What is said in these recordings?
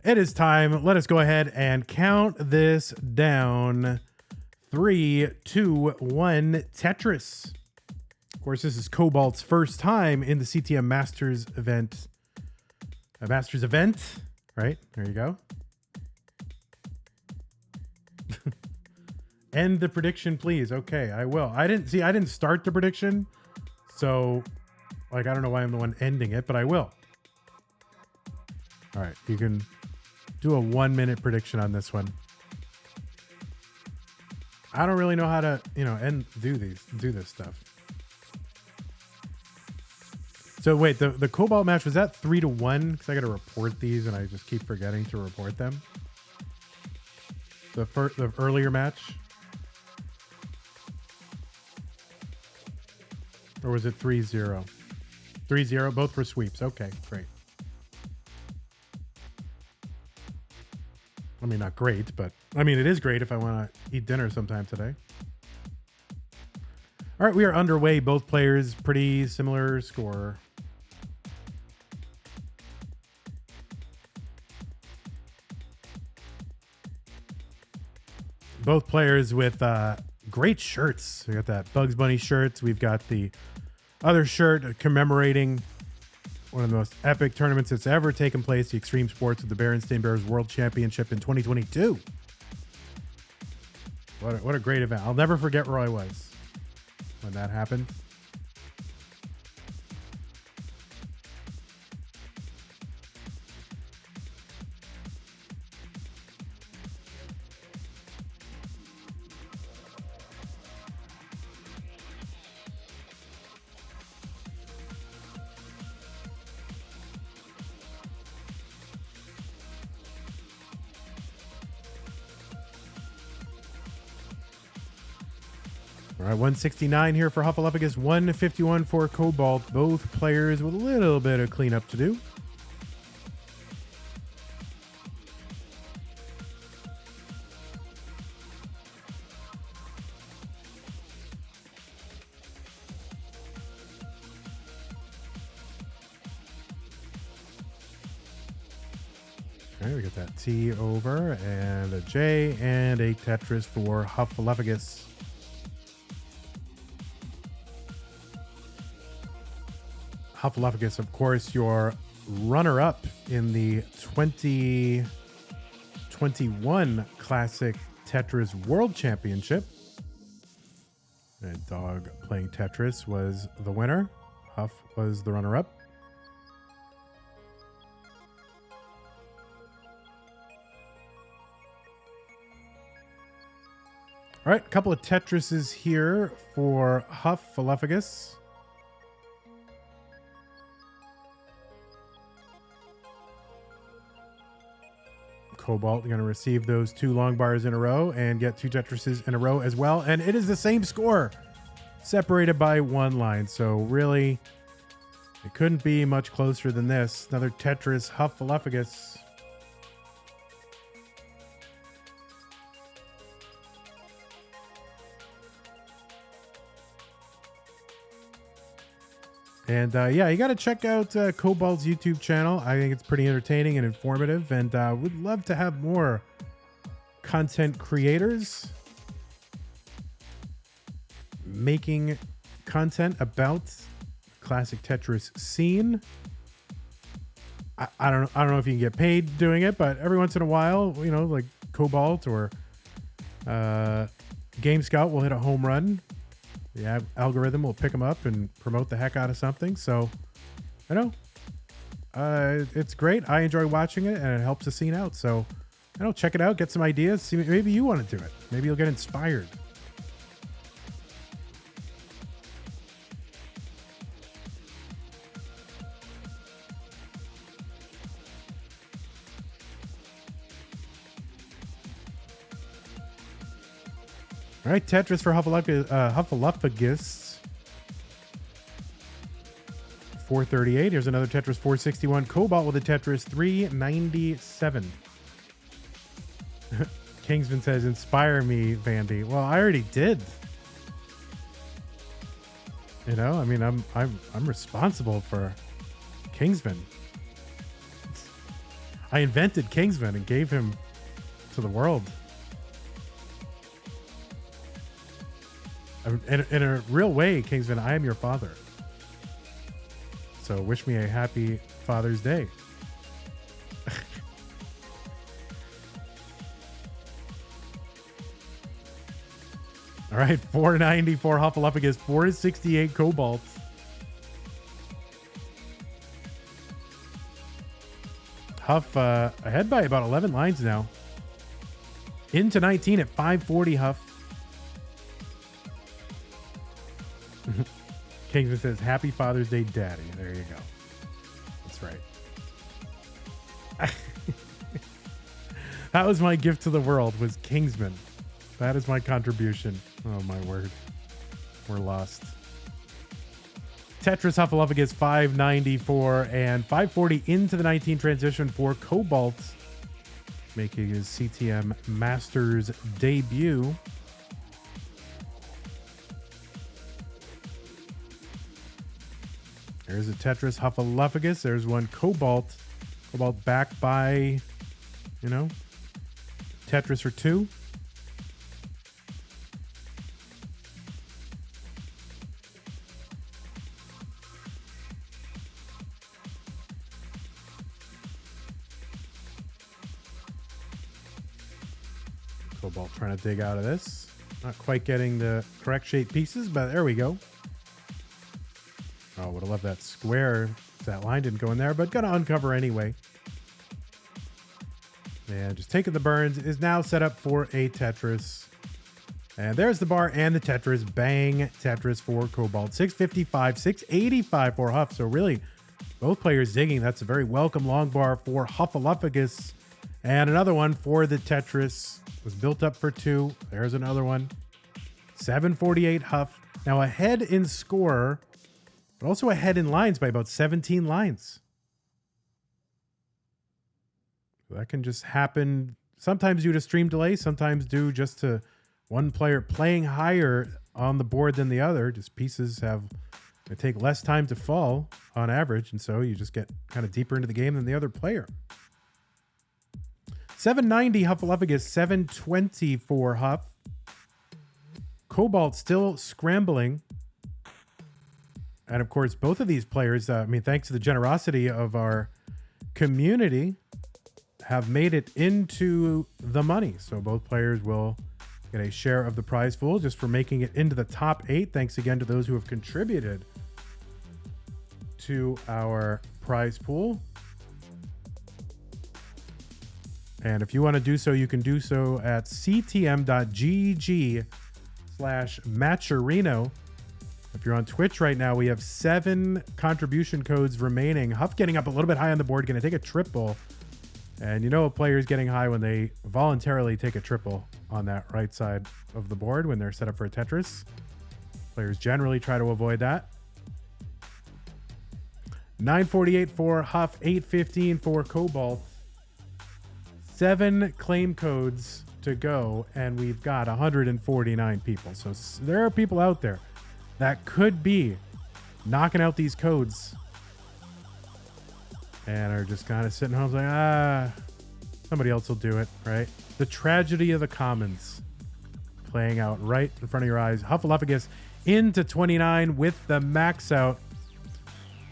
It is time. Let us go ahead and count this down. 3, 2, 1, Tetris. Of course, this is Cobalt's first time in the CTM Masters event. A Masters event, right? There you go. End the prediction, please. Okay, I will. I didn't start the prediction. So, like, I don't know why I'm the one ending it, but I will. All right, you can do a 1 minute prediction on this one. I don't really know how to, do this stuff. So wait, the Cobalt match, was that 3-1? Because I got to report these and I just keep forgetting to report them. The earlier match? Or was it 3-0? 3-0, both were sweeps. Okay, great. I mean, not great, but I mean, it is great if I want to eat dinner sometime today. All right, we are underway. Both players, pretty similar score. Both players with great shirts. We got that Bugs Bunny shirts. We've got the other shirt commemorating one of the most epic tournaments that's ever taken place, the Extreme Sports of the Berenstain Bears World Championship in 2022. What a great event. I'll never forget where I was when that happened. All right, 169 here for Huffaluffagus, 151 for Cobalt. Both players with a little bit of cleanup to do. Okay, we got that T over and a J and a Tetris for Huffaluffagus. Huffaluffagus, of course, your runner-up in the 2021 Classic Tetris World Championship. And Dog playing Tetris was the winner. Huff was the runner-up. All right, a couple of Tetrises here for Huffaluffagus. Cobalt going to receive those 2 long bars in a row and get 2 Tetrises in a row as well. And it is the same score, separated by 1 line. So really, it couldn't be much closer than this. Another Tetris Huffaluffagus. And yeah, you got to check out Cobalt's YouTube channel. I think it's pretty entertaining and informative, and would love to have more content creators making content about classic Tetris scene. I don't know if you can get paid doing it, but every once in a while, like Cobalt or Game Scout will hit a home run. The algorithm will pick them up and promote the heck out of something. So, I know it's great. I enjoy watching it, and it helps the scene out. So, check it out, get some ideas. See, maybe you want to do it. Maybe you'll get inspired. All right, Tetris for Huffaluffagus. 438. Here's another Tetris 461. Cobalt with a Tetris 397. Kingsman says, "Inspire me, Vandy." Well, I already did. I mean, I'm responsible for Kingsman. I invented Kingsman and gave him to the world. In a real way, Kingsman, I am your father. So wish me a happy Father's Day. All right, 494 Hufflepuff against 468 Cobalt. Huff ahead by about 11 lines now. Into 19 at 540 Huff. Kingsman says, Happy Father's Day, Daddy. There you go. That's right. That was my gift to the world, was Kingsman. That is my contribution. Oh, my word. We're lost. Tetris Hufflepuff against 594 and 540 into the 19 transition for Cobalt, making his CTM Masters debut. There's a Tetris Huffaluffagus. There's one Cobalt. Cobalt back by, Tetris for 2. Cobalt trying to dig out of this. Not quite getting the correct shape pieces, but there we go. Oh, would have loved that square if that line didn't go in there, but gonna uncover anyway. And just taking the burns is now set up for a Tetris. And there's the bar and the Tetris. Bang, Tetris for Cobalt. 655, 685 for Huff. So really, both players digging. That's a very welcome long bar for Huffaluffagus. And another one for the Tetris. Was built up for 2. There's another one. 748 Huff. Now ahead in score, but also ahead in lines by about 17 lines. So that can just happen sometimes due to stream delay, sometimes due just to one player playing higher on the board than the other. Just pieces they take less time to fall on average, and so you just get kind of deeper into the game than the other player. 790 Huffaluffagus, 720 for Huff. Cobalt still scrambling. And of course, both of these players, thanks to the generosity of our community, have made it into the money. So both players will get a share of the prize pool just for making it into the top 8. Thanks again to those who have contributed to our prize pool. And if you want to do so, you can do so at ctm.gg/Matcherino. If you're on Twitch right now, we have 7 contribution codes remaining. Huff getting up a little bit high on the board, going to take a triple. And a player is getting high when they voluntarily take a triple on that right side of the board when they're set up for a Tetris. Players generally try to avoid that. 948 for Huff, 815 for Cobalt. 7 claim codes to go, and we've got 149 people. So there are people out there that could be knocking out these codes and are just kind of sitting home like, somebody else will do it, right? The tragedy of the commons playing out right in front of your eyes. Huffaluffagus into 29 with the max out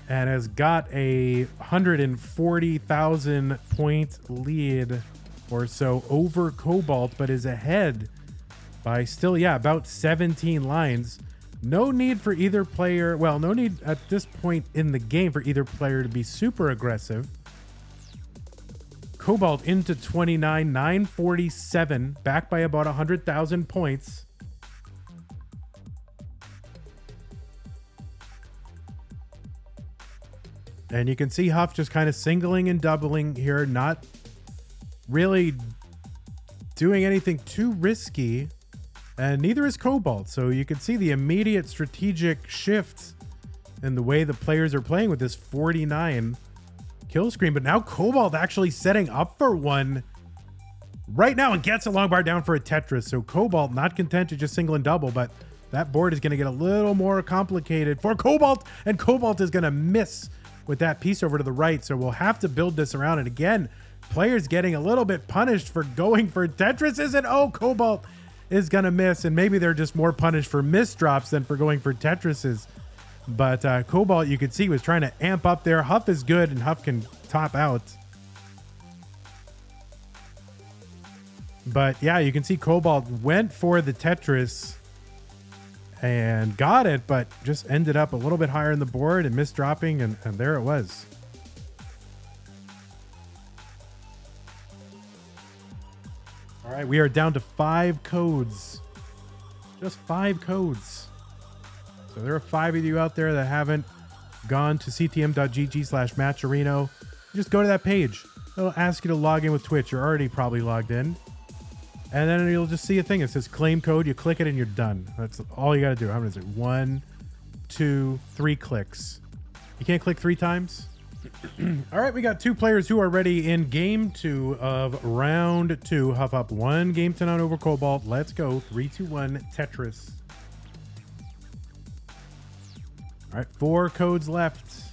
and has got a 140,000 point lead or so over Cobalt, but is ahead by still, about 17 lines. No need for either player, no need at this point in the game for either player to be super aggressive. Cobalt into 29, 947, back by about 100,000 points. And you can see Huff just kind of singling and doubling here, not really doing anything too risky, and neither is Cobalt. So you can see the immediate strategic shift in the way the players are playing with this 49 kill screen. But now Cobalt actually setting up for one right now and gets a long bar down for a Tetris. So Cobalt not content to just single and double, but that board is going to get a little more complicated for Cobalt, and Cobalt is going to miss with that piece over to the right. So we'll have to build this around. And again, players getting a little bit punished for going for Tetris. Isn't? Oh, Cobalt is going to miss, and maybe they're just more punished for miss drops than for going for Tetrises. But Cobalt, you could see, was trying to amp up there. Huff is good, and Huff can top out. But yeah, you can see Cobalt went for the Tetris and got it, but just ended up a little bit higher in the board and missed dropping, and there it was. All right, we are down to 5 codes. Just 5 codes. So there are 5 of you out there that haven't gone to ctm.gg/matcherino. Just go to that page. It'll ask you to log in with Twitch. You're already probably logged in. And then you'll just see a thing that says claim code. You click it and you're done. That's all you got to do. How many is it? 1, 2, 3 clicks. You can't click 3 times? All right, we got 2 players who are ready in game 2 of round 2. Huff up 1 game to none over Cobalt. Let's go. 3, 2, 1, Tetris. All right, 4 codes left.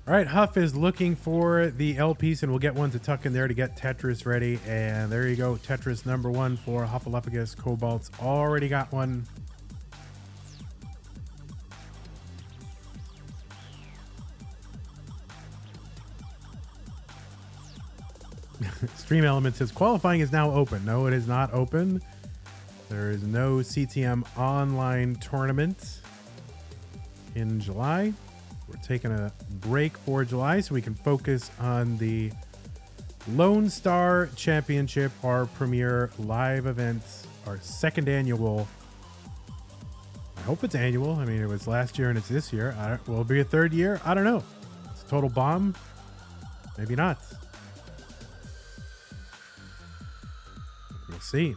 All right, Huff is looking for the L piece, and we'll get one to tuck in there to get Tetris ready. And there you go, Tetris number 1 for Huffaluffagus. Cobalt's already got one. Stream Element says qualifying is now open. No, it is not open. There is no CTM online tournament in July. We're taking a break for July so we can focus on the Lone Star Championship, our premier live event, our 2nd annual. I hope it's annual. I mean, it was last year and it's this year. Will it be a 3rd year? I don't know. It's a total bomb. Maybe not. We'll see.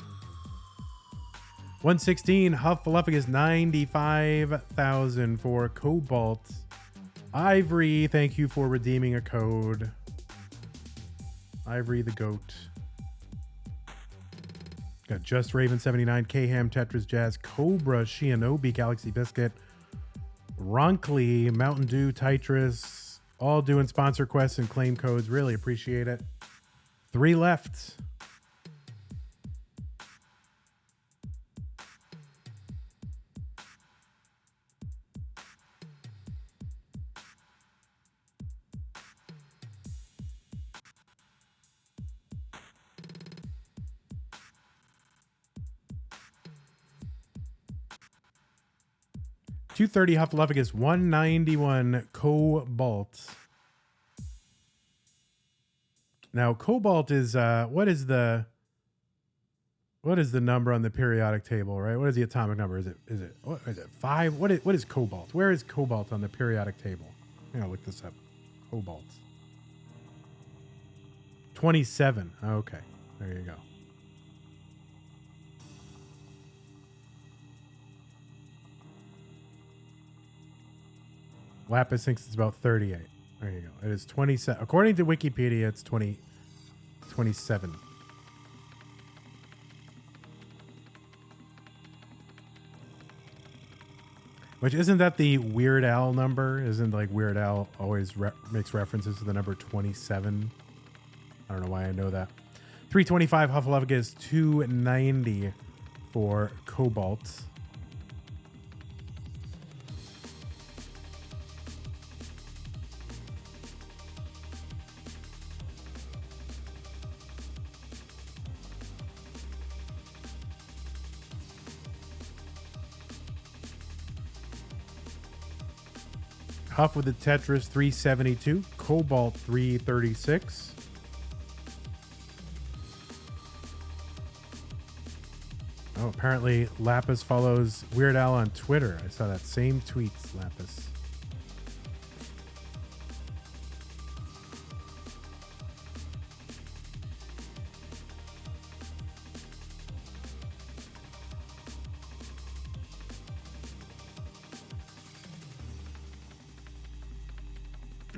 116, Huffaluffagus 95,000 for Cobalt. Ivory, thank you for redeeming a code. Ivory the goat. Got Just Raven 79, K-Ham, Tetris Jazz, Cobra, Shinobi, Galaxy Biscuit, Ronkley, Mountain Dew, Tetris, all doing sponsor quests and claim codes. Really appreciate it. 3 left. $230 Huffaluffagus, 191 Cobalt. Now Cobalt is what is the number on the periodic table, right? What is the atomic number? Is it 5? What is Cobalt? Where is Cobalt on the periodic table? I'm gonna look this up. Cobalt. 27. Okay, there you go. Lapis thinks it's about 38. There you go. It is 27. According to Wikipedia, it's 27. Which, isn't that the Weird Al number? Isn't like Weird Al always makes references to the number 27? I don't know why I know that. 325 Huffaluffagus, 290 for Cobalt. Huff with the Tetris 372, Cobalt 336. Oh, apparently Lapis follows Weird Al on Twitter. I saw that same tweet, Lapis.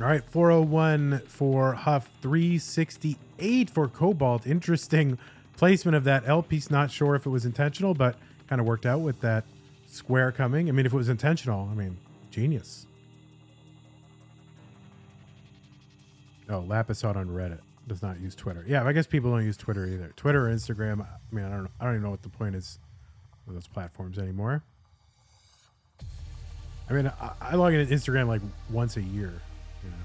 All right, 401 for Huff, 368 8 for Cobalt. Interesting placement of that L piece. Not sure if it was intentional, but kind of worked out with that square coming. I mean, if it was intentional, I mean, genius. Oh, Lapis saw it on Reddit. Does not use Twitter. Yeah, I guess people don't use Twitter either. Twitter or Instagram. I mean, I don't know. I don't even know what the point is of those platforms anymore. I mean, I log into Instagram like once a year. You know.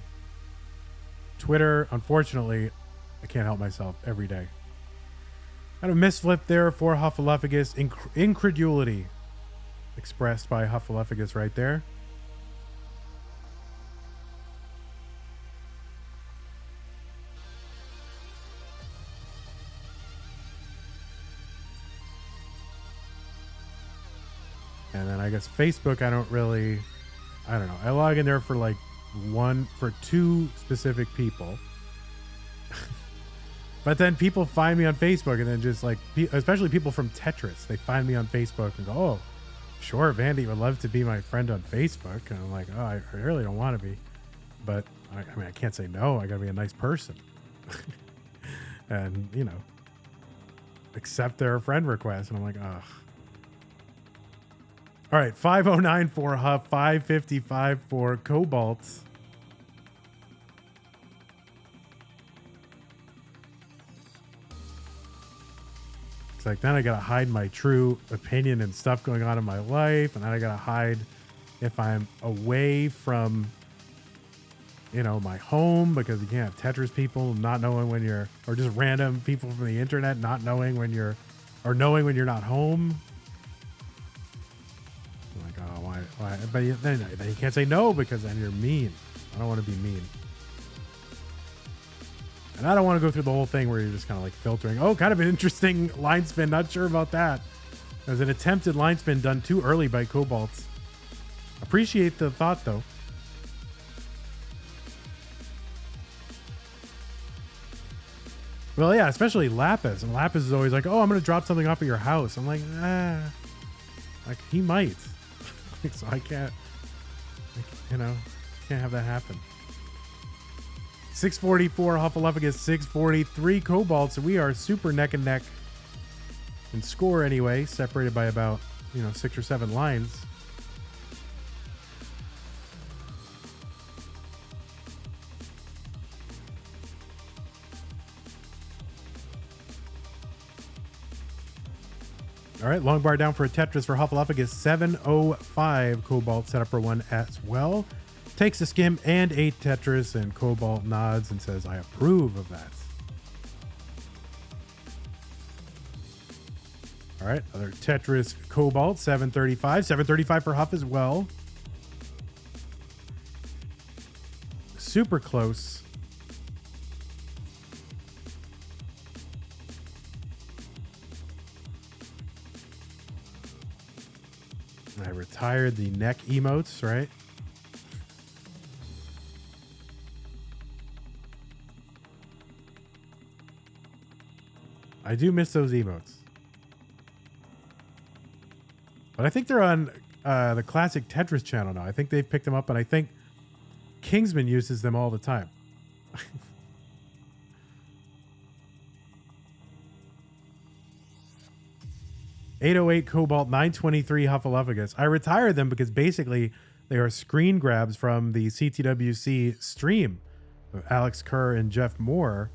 Twitter, unfortunately, I can't help myself every day. Kind of misflip there for Huffaluffagus. Incredulity expressed by Huffaluffagus right there. And then I guess Facebook, I don't know. I log in there for like two specific people. But then people find me on Facebook and then just like, especially people from Tetris, they find me on Facebook and go, oh, sure, Vandy would love to be my friend on Facebook. And I'm like, oh, I really don't want to be. But I mean, I can't say no. I got to be a nice person. And, you know, accept their friend request. And I'm like, ugh. All right, 509 for Huff, 555 for Cobalt. It's like then I gotta hide my true opinion and stuff going on in my life, and then I gotta hide if I'm away from, you know, my home, because you can't have Tetris people not knowing when you're, or just random people from the internet not knowing when you're, or knowing when you're not home. Why? But then you can't say no because then you're mean. I don't want to be mean. And I don't want to go through the whole thing where you're just kind of like filtering. Oh, kind of an interesting line spin. Not sure about that. There's an attempted line spin done too early by Cobalt. Appreciate the thought though. Well, yeah, especially Lapis. And Lapis is always like, oh, I'm going to drop something off at your house. I'm like, like he might. So I can't, you know, can't have that happen. 644 Huffaluffagus, 643 Cobalt. So we are super neck and neck in score anyway, separated by about, 6 or 7 lines. All right, long bar down for a Tetris for Huffaluffagus, 705. Cobalt set up for one as well. Takes a skim and 8 Tetris, and Cobalt nods and says, I approve of that. All right, other Tetris Cobalt, 735. 735 for Huff as well. Super close. I retired the neck emotes, right? I do miss those emotes. But I think they're on the classic Tetris channel now. I think they've picked them up, and I think Kingsman uses them all the time. 808 Cobalt, 923 Huffaluffagus. I retired them because basically they are screen grabs from the CTWC stream of Alex Kerr and Jeff Moore.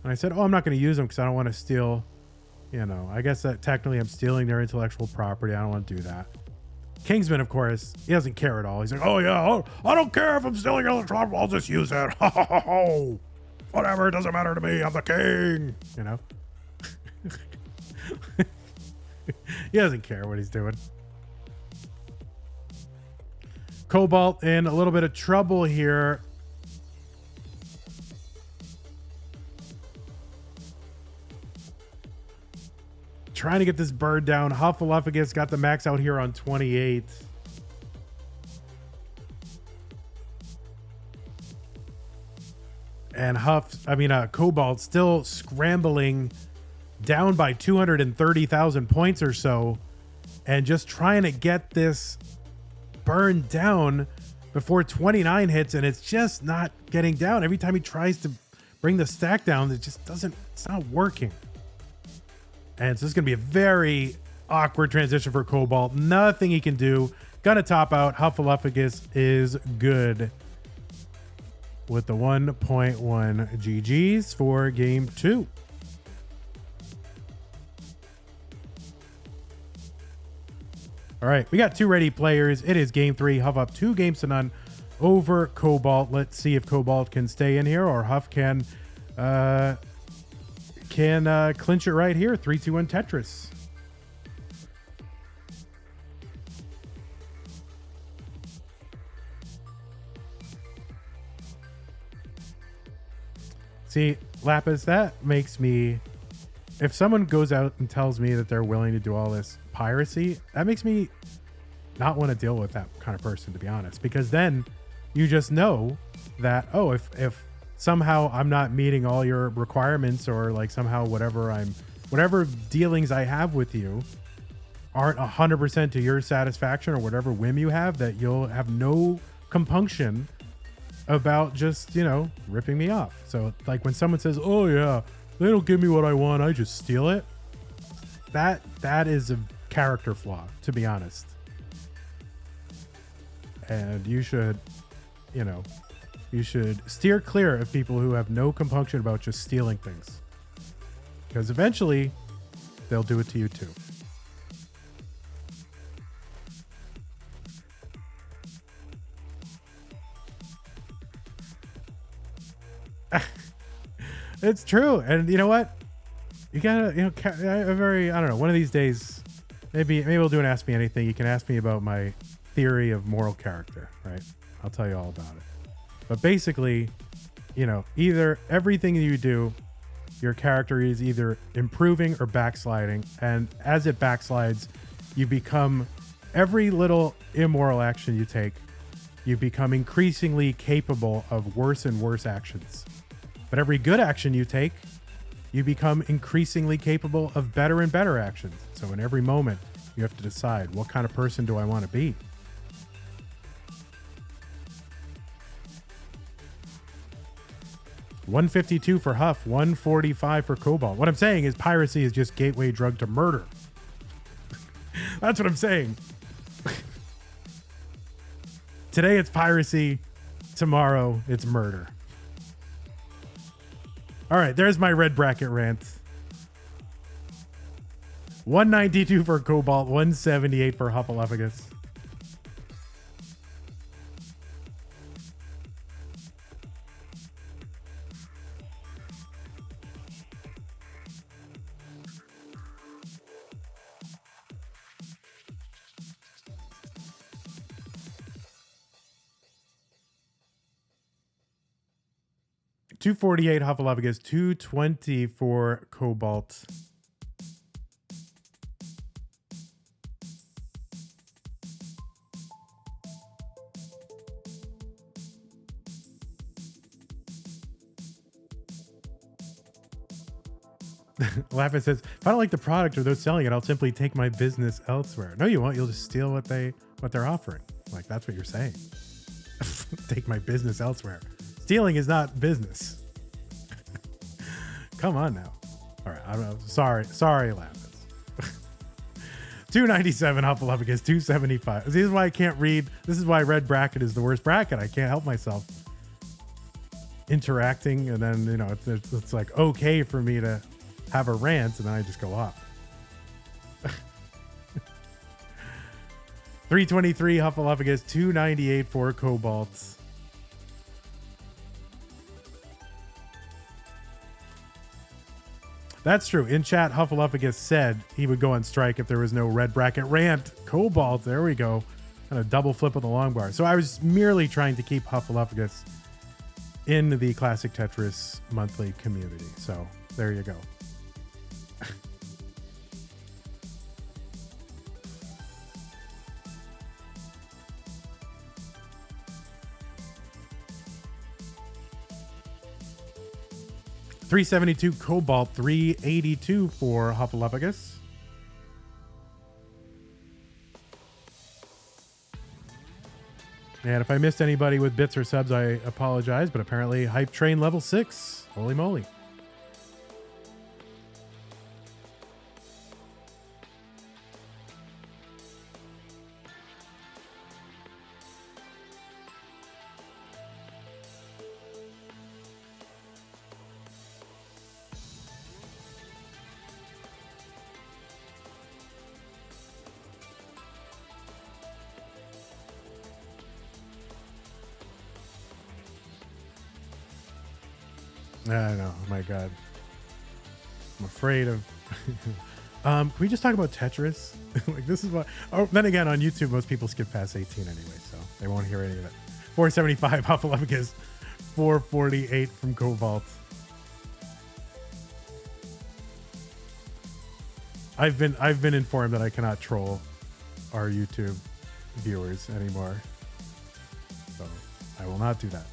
And I said, oh, I'm not going to use them because I don't want to steal, I guess that technically I'm stealing their intellectual property. I don't want to do that. Kingsman, of course, he doesn't care at all. He's like, oh, yeah, I don't care if I'm stealing your intellectual, I'll just use it. Whatever, it doesn't matter to me. I'm the king, He doesn't care what he's doing. Cobalt in a little bit of trouble here. Trying to get this bird down. Huffaluffagus got the max out here on 28. And Cobalt still scrambling down by 230,000 points or so, and just trying to get this burn down before 29 hits, and it's just not getting down. Every time he tries to bring the stack down. It just doesn't, it's not working. And so this is going to be a very awkward transition for Cobalt. Nothing he can do. Gonna top out. Huffaluffagus is good with the 1.1 GGs for game 2. All right, we got 2 ready players. It is game 3. Huff up 2 games to none over Cobalt. Let's see if Cobalt can stay in here or Huff can clinch it right here. 3-2-1 Tetris. See, Lapis, that makes me, if someone goes out and tells me that they're willing to do all this piracy, that makes me not want to deal with that kind of person, to be honest, because then you just know that, oh, if somehow I'm not meeting all your requirements, or like somehow whatever dealings I have with you aren't 100% to your satisfaction, or whatever whim you have, that you'll have no compunction about just, you know, ripping me off. So like when someone says, oh yeah, they don't give me what I want, I just steal it, that is a character flaw, to be honest. And you should, you know, you should steer clear of people who have no compunction about just stealing things, because eventually they'll do it to you too. It's true. And you know what? You gotta, you know, I don't know, one of these days, maybe we'll do an Ask Me Anything. You can ask me about my theory of moral character, right? I'll tell you all about it. But basically, you know, either everything you do, your character is either improving or backsliding. And as it backslides, you become, every little immoral action you take, you become increasingly capable of worse and worse actions. But every good action you take, you become increasingly capable of better and better actions. So in every moment, you have to decide, what kind of person do I want to be? $152 for Huff, $145 for Cobalt. What I'm saying is piracy is just gateway drug to murder. That's what I'm saying. Today it's piracy, tomorrow it's murder. All right, there's my red bracket rant. 192 for Cobalt, 178 for Huffaluffagus. $248 Huffaluffagus, $220 for Cobalt. Lapis says, if I don't like the product or those selling it, I'll simply take my business elsewhere. No, you won't. You'll just steal what they're offering. Like, that's what you're saying. Take my business elsewhere. Stealing is not business. Come on now. All right, I'm sorry, Lapis. 297 Huffaluffagus, 275. This is why I can't read. This is why red bracket is the worst bracket. I can't help myself interacting, and then, you know, it's like okay for me to have a rant, and then I just go off. 323 Huffaluffagus, 298 for Cobalt. That's true. In chat, Huffaluffagus said he would go on strike if there was no red bracket rant. Cobalt, there we go. And a double flip of the long bar. So I was merely trying to keep Huffaluffagus in the Classic Tetris Monthly community. So there you go. $372 Cobalt, $382 for Huffaluffagus. And if I missed anybody with bits or subs, I apologize, but apparently Hype Train level 6. Holy moly. I know. Oh my God. I'm afraid of. Can we just talk about Tetris? Like, this is what. Oh, then again, on YouTube, most people skip past 18 anyway, so they won't hear any of it. 475 Hufflepuffus, 448 from Cobalt. I've been informed that I cannot troll our YouTube viewers anymore, so I will not do that.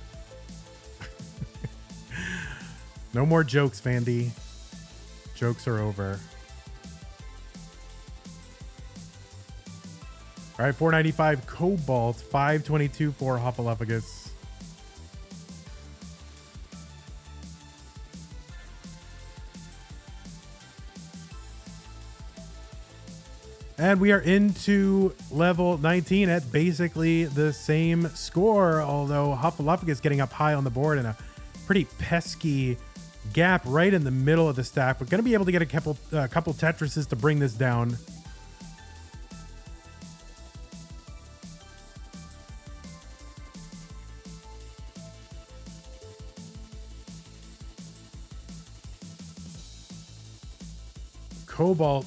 No more jokes, Vandy. Jokes are over. All right, 495 Cobalt, 522 for Hufflepuffus. And we are into level 19 at basically the same score, although Hufflepuffus getting up high on the board and a pretty pesky gap right in the middle of the stack. We're going to be able to get a couple Tetrises to bring this down. Cobalt,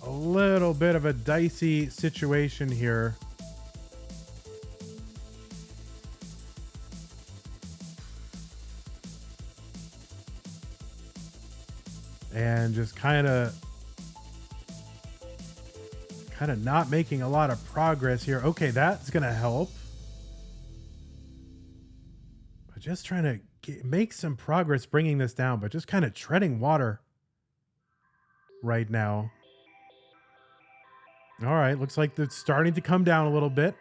a little bit of a dicey situation here. And just kind of not making a lot of progress here. Okay, that's going to help. But just trying to make some progress bringing this down, but just kind of treading water right now. All right, looks like it's starting to come down a little bit.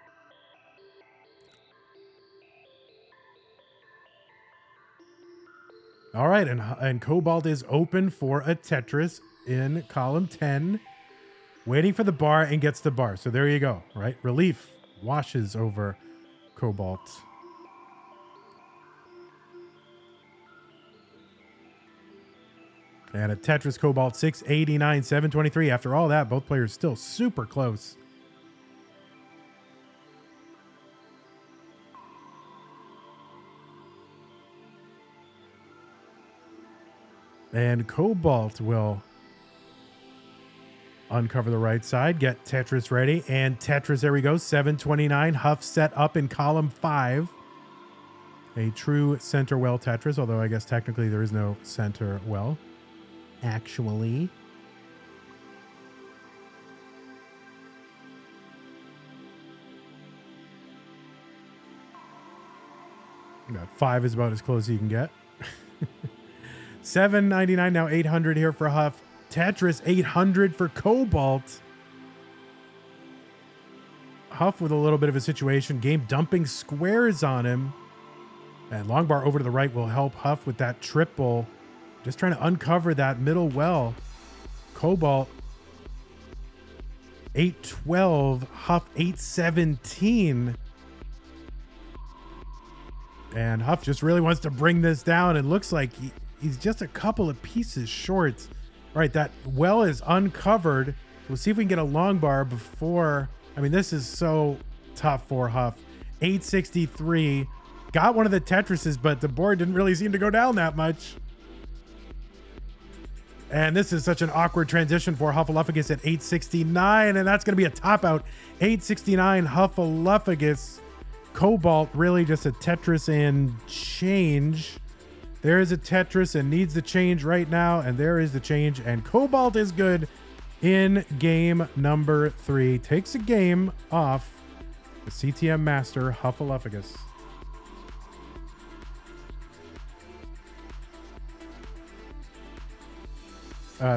All right, and Cobalt is open for a Tetris in column 10, waiting for the bar and gets the bar. So there you go, right? Relief washes over Cobalt. And a Tetris Cobalt 689, 723. After all that, both players still super close. And Cobalt will uncover the right side, get Tetris ready, and Tetris, there we go, 729. Huff set up in column 5. A true center well Tetris, although I guess technically there is no center well. Actually. Got 5 is about as close as you can get. 799, now 800 here for Huff. Tetris 800 for Cobalt. Huff with a little bit of a situation. Game dumping squares on him. And long bar over to the right will help Huff with that triple. Just trying to uncover that middle well. Cobalt 812, Huff 817. And Huff just really wants to bring this down. It looks like he's just a couple of pieces short. All right, that well is uncovered. We'll see if we can get a long bar before. I mean, this is so tough for Huff. 863. Got one of the Tetrises, but the board didn't really seem to go down that much. And this is such an awkward transition for Hufflepuffus at 869, and that's going to be a top out. 869 Hufflepuffus. Cobalt really just a Tetris and change. There is a Tetris and needs the change right now, and there is the change, and Cobalt is good in game number 3. Takes a game off the CTM master Hufflepuffus.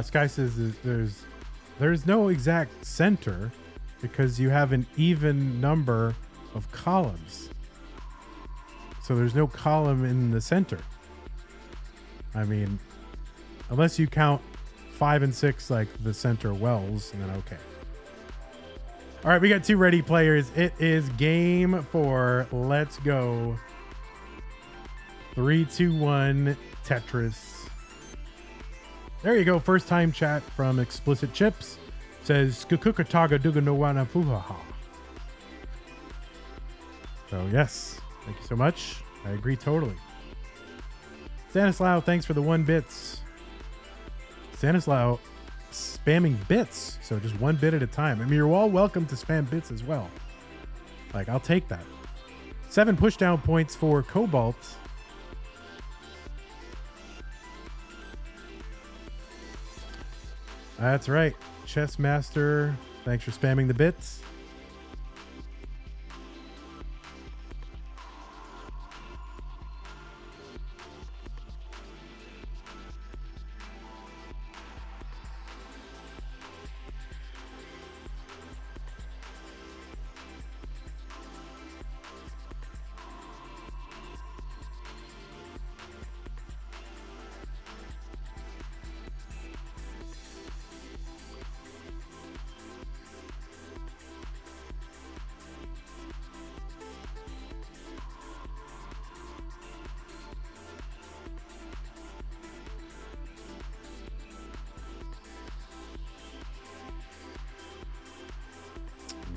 Sky says there's no exact center because you have an even number of columns. So there's no column in the center. I mean, unless you count 5 and 6 like the center wells, and then okay. All right, we got 2 ready players. It is game 4. Let's go. 3, 2, 1, Tetris. There you go. First time chat from Explicit Chips. Says, Skukukataga Duga no wana fuhaha. So, yes. Thank you so much. I agree totally. Stanislaw, thanks for the 1 bits. Stanislaw spamming bits. So just 1 bit at a time. I mean, you're all welcome to spam bits as well. Like, I'll take that. 7 pushdown points for Cobalt. That's right. Chess Master, thanks for spamming the bits.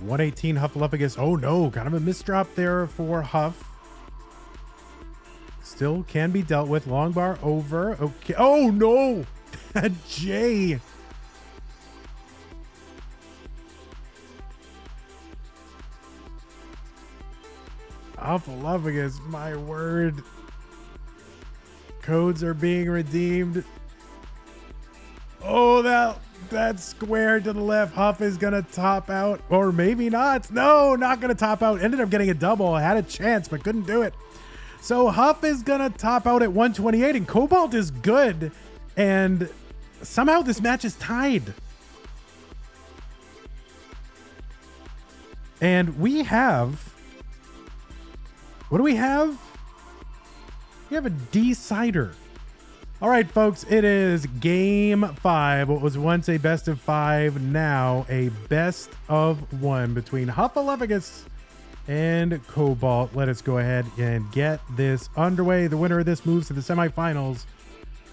$118 Huffaluffagus. Oh no, kind of a misdrop there for Huff. Still can be dealt with. Long bar over. Okay. Oh no! J. Huffaluffagus, my word. Codes are being redeemed. Oh, that square to the left. Huff is going to top out, or maybe not. No, not going to top out. Ended up getting a double. I had a chance, but couldn't do it. So Huff is going to top out at 128, and Cobalt is good. And somehow this match is tied. And we have... What do we have? We have a decider. All right, folks, it is game 5. What was once a best of 5, now a best of 1 between Huffaluffagus and Cobalt. Let us go ahead and get this underway. The winner of this moves to the semifinals.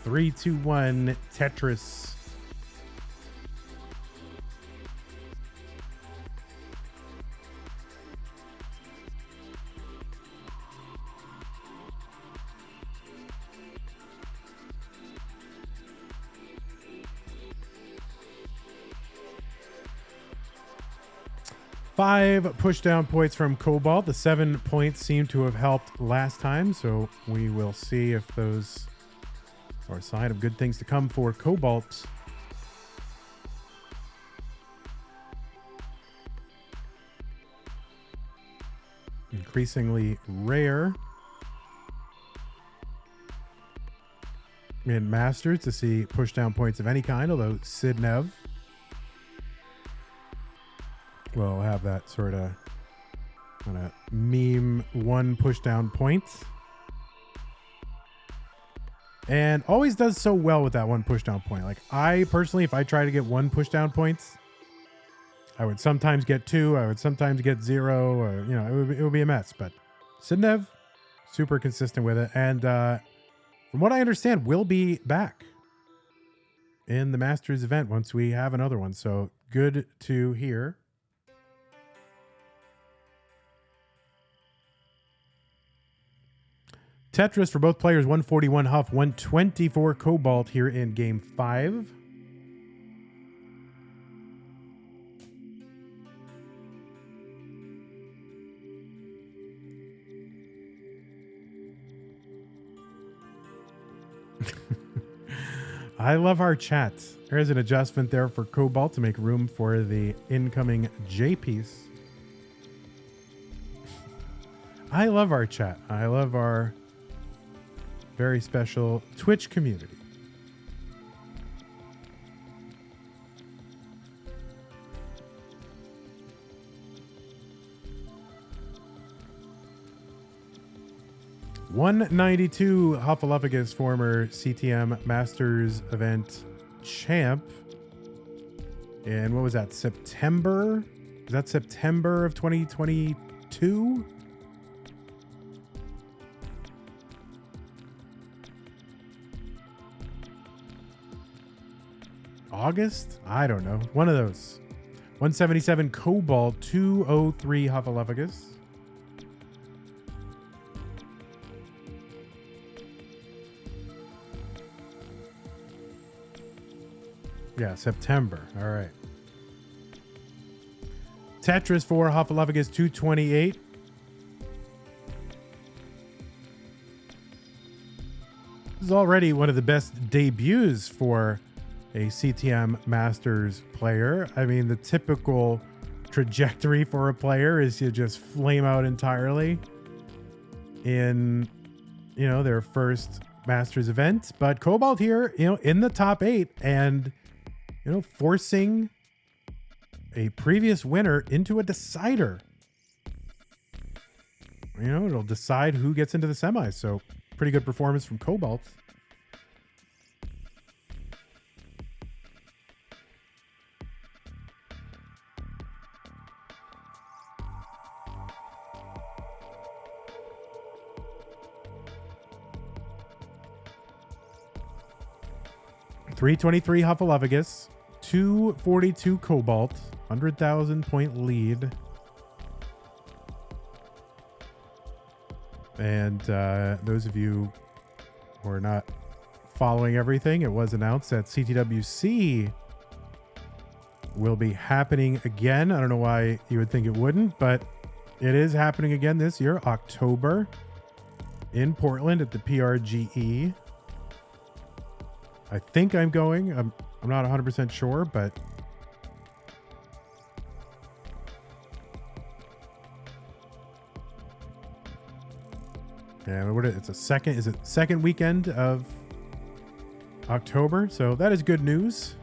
3, 2, 1, Tetris. Five pushdown points from Cobalt. The 7 points seem to have helped last time, so we will see if those are a sign of good things to come for Cobalt. Increasingly rare in Masters to see pushdown points of any kind, although Sidnev will have that sort of kind of meme 1 pushdown point. And always does so well with that 1 pushdown point. Like, I personally, if I try to get 1 pushdown points, I would sometimes get 2, I would sometimes get 0, or, you know, it would be a mess. But Sidnev, super consistent with it. And from what I understand, will be back in the Masters event once we have another one. So good to hear. Tetris for both players, 141 Huff, 124 Cobalt here in game 5. I love our chat. There's an adjustment there for Cobalt to make room for the incoming J piece. I love our chat. I love our very special Twitch community. 192 Huffaluffagus, former CTM Masters event champ. And what was that? September? Is that September of 2022? August? I don't know. One of those. 177 Cobalt, 203 Huffaluffagus. Yeah, September. All right. Tetris 4 Huffaluffagus, 228. This is already one of the best debuts for a CTM Masters player. I mean, the typical trajectory for a player is you just flame out entirely in, you know, their first Masters event. But Cobalt here, you know, in the top 8 and, you know, forcing a previous winner into a decider. You know, it'll decide who gets into the semis. So pretty good performance from Cobalt. $323 Huffaluffagus, 242 Cobalt, 100,000 point lead. And those of you who are not following everything, it was announced that CTWC will be happening again. I don't know why you would think it wouldn't, but it is happening again this year, October, in Portland at the PRGE. I think I'm going. I'm not 100% sure, but yeah, it's a second. Is it second weekend of October? So that is good news.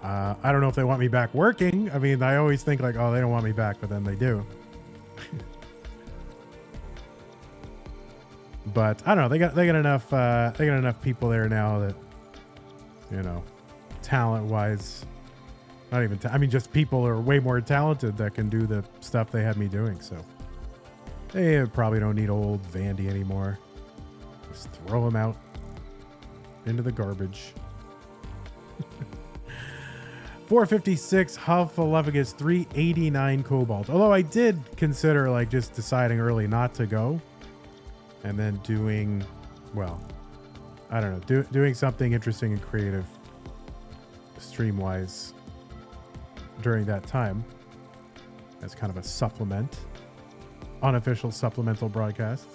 I don't know if they want me back working. I mean, I always think like, oh, they don't want me back, but then they do. But I don't know. They got enough people there now that, you know, talent wise, not even. I mean, just people are way more talented that can do the stuff they had me doing. So they probably don't need old Vandy anymore. Just throw them out into the garbage. 456 Huffaluffagus, 389 Cobalt. Although I did consider like just deciding early not to go. And then doing, well, I don't know, doing something interesting and creative stream-wise during that time as kind of a supplement, unofficial supplemental broadcast.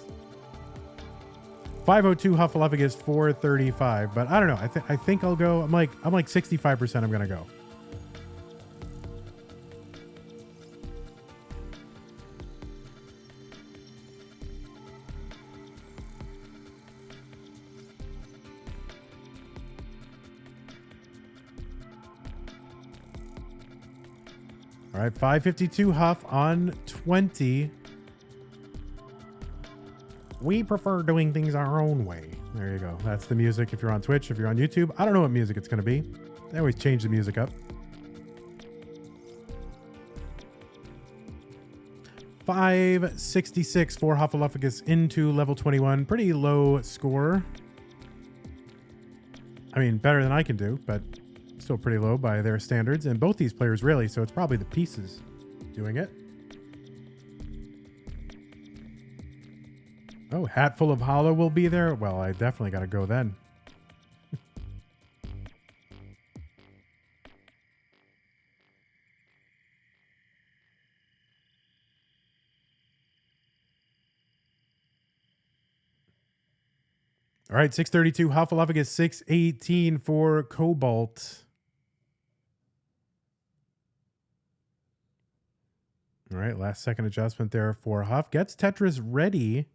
502 Huffaluffagus, 435, but I don't know. I think I'll go. I'm like 65% I'm gonna go. All right, 552 Huff on 20. We prefer doing things our own way. There you go. That's the music if you're on Twitch. If you're on YouTube, I don't know what music it's going to be. They always change the music up. 566 for Huffaluffagus into level 21. Pretty low score. I mean, better than I can do, but still pretty low by their standards. And both these players really, so it's probably the pieces doing it. Oh, Hatful of Hollow will be there. Well, I definitely got to go then. All right, 632 Huffaluffagus, 618 for Cobalt. All right, last second adjustment there for Huff. Gets Tetris ready.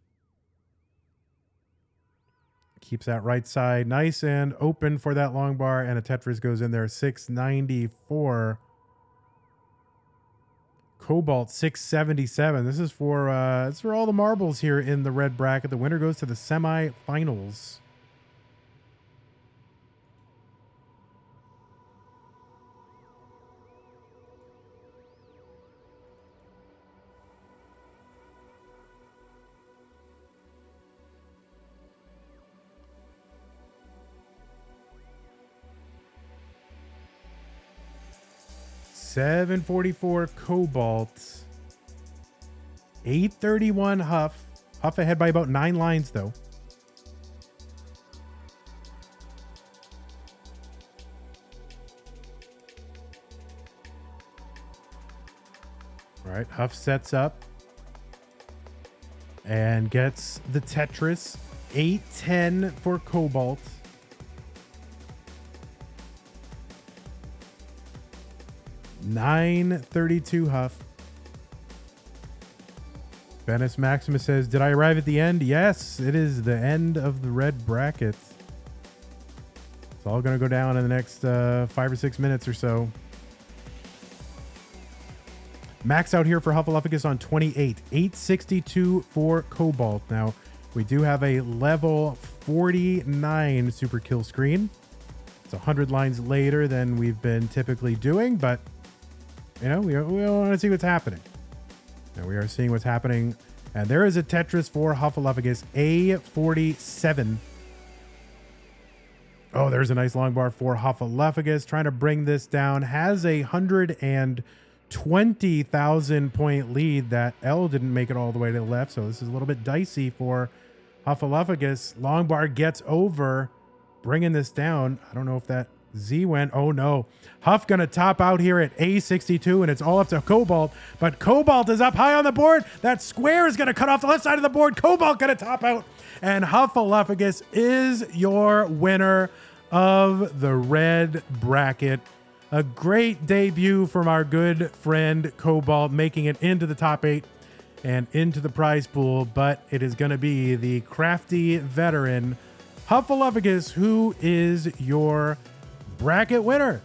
Keeps that right side nice and open for that long bar, and a Tetris goes in there. 694. Cobalt 677. This is for it's for all the marbles here in the red bracket. The winner goes to the semifinals. $744 Cobalt. $831 Huff. Huff ahead by about 9 lines, though. All right, Huff sets up and gets the Tetris. 810 for Cobalt. $932 Huff. Venice Maximus says, did I arrive at the end? Yes, it is the end of the red bracket. It's all going to go down in the next 5 or 6 minutes or so. Max out here for Huffaluffagus on 28. 862 for Cobalt. Now, we do have a level 49 super kill screen. It's 100 lines later than we've been typically doing, but you know, we want to see what's happening. And we are seeing what's happening. And there is a Tetris for Huffaluffagus, A47. Oh, there's a nice long bar for Huffaluffagus. Trying to bring this down. Has a 120,000 point lead. That L didn't make it all the way to the left, so this is a little bit dicey for Huffaluffagus. Long bar gets over, bringing this down. I don't know if that Z went. Oh no. Huff gonna top out here at A62, and it's all up to Cobalt, but Cobalt is up high on the board. That square is gonna cut off the left side of the board. Cobalt gonna top out, and Huffaluffagus is your winner of the red bracket. A great debut from our good friend Cobalt, making it into the top 8 and into the prize pool, but it is gonna be the crafty veteran Huffaluffagus who is your bracket winner.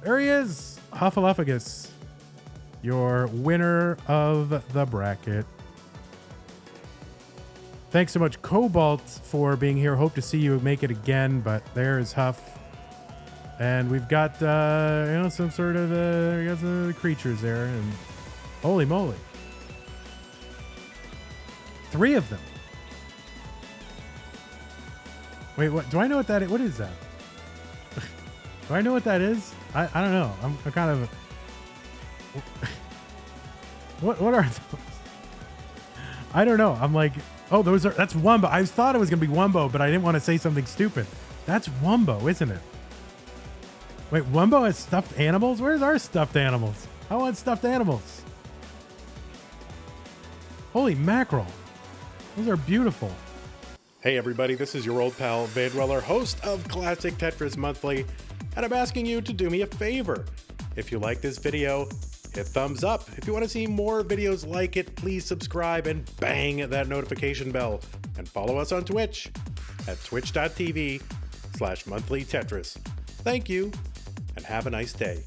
There he is, Huffaluffagus, your winner of the bracket. Thanks so much, Cobalt, for being here. Hope to see you make it again, but there's Huff. And we've got, you know, some sort of, we got some of the creatures there, and holy moly. 3 of them. Wait, what? Do I know what that is? What is that? Do I know what that is? I don't know. I'm kind of... What are those? I don't know. I'm like, oh, that's Wumbo. I thought it was going to be Wumbo, but I didn't want to say something stupid. That's Wumbo, isn't it? Wait, Wumbo has stuffed animals? Where's our stuffed animals? I want stuffed animals. Holy mackerel. Those are beautiful. Hey everybody, this is your old pal Vandweller, host of Classic Tetris Monthly, and I'm asking you to do me a favor. If you like this video, hit thumbs up. If you want to see more videos like it, please subscribe and bang that notification bell. And follow us on Twitch at twitch.tv/monthlytetris. Thank you, and have a nice day.